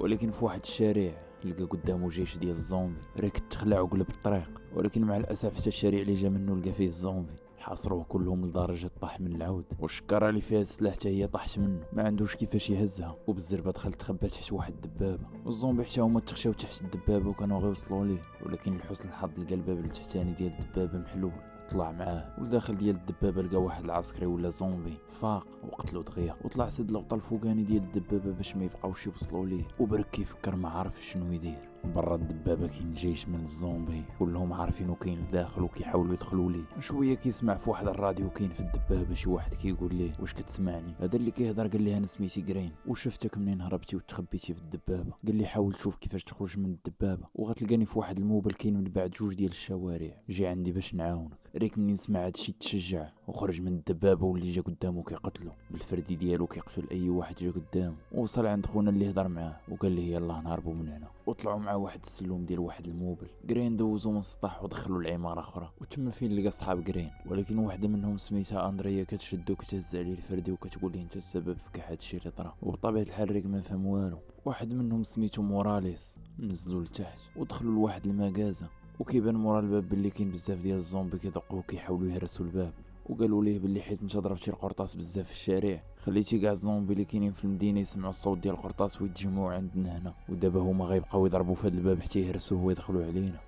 ولكن في واحد الشارع لقى قدامه جيش ديال الزومبي راكد تخلع وقلب الطريق. ولكن مع الاسف حتى الشارع اللي جا منه لقى فيه الزومبي حاصروه كلهم لدرجه طاح من العود، والشكاره اللي فيها السلاح حتى هي طاحت منه، ما عندوش كيفاش يهزها، وبالزربه دخل تخبى تحت واحد الدبابه. والزومبي حتى هما تخشاو تحت الدبابه وكانوا غير وصلوا ليه، ولكن لحسن الحظ لقى الباب التحتاني ديال الدبابه محلول، طلع معاه والداخل ديال الدبابه لقى واحد العسكري ولا زومبي فاق وقتلو دغيا، وطلع سد الغطا الفوقاني ديال الدبابه باش ما يبقاوش يوصلوا ليه، وبرك كيفكر ما عارف شنو يدير. برا الدبابه كاين جيش من الزومبي كلهم عارفينو كاين الداخل وكيحاولوا يدخلوا ليه. شويه كيسمع في واحد الراديو كاين في الدبابه شي واحد كيقول ليه واش كتسمعني؟ هذا اللي كيهضر قال ليه انا سميتي جرين وشفتك منين هربتي وتخبيتي في الدبابه. قال لي حاول تشوف كيفاش تخرج من الدبابه وغتلقاني في واحد الموبل كاين من بعد جوج ديال الشوارع، جي عندي باش نعاونك. ريك منين سمع هادشي تشجع وخرج من الدبابه، واللي جا قدامه كيقتلو بالفردي ديالو كيقتل اي واحد جا قدامه. ووصل عند خونا اللي هضر معاه وقال ليه يلاه نهربوا من هنا، وطلعوا مع واحد السلوم ديال واحد الموبل. جرين دوزو من السطح ودخلوا لعماره اخرى، وتما فين لقى صحاب جرين، ولكن واحده منهم سميتها اندريا كتشدو كتهز عليه الفردي وكتقول ليه انت السبب في كاع هادشي اللي طرا. وبطبيعه الحال ريك ما فهم والو. واحد منهم سميتو موراليس نزلوا لتحت ودخلوا لواحد المغازه، وكيبان مورا الباب باللي كاين بزاف ديال الزومبي كيدقوا وكيحاولوا يهرسوا الباب. وقالوا ليه باللي حيت انت ضربتي القرطاس بزاف في الشارع خليتي كاع الزومبي اللي كاينين في المدينه يسمعوا الصوت ديال القرطاس ويتجمعوا عندنا هنا، ودابا هما غيبقاو يضربوا في هذا الباب حتى يهرسوه ويدخلوا علينا.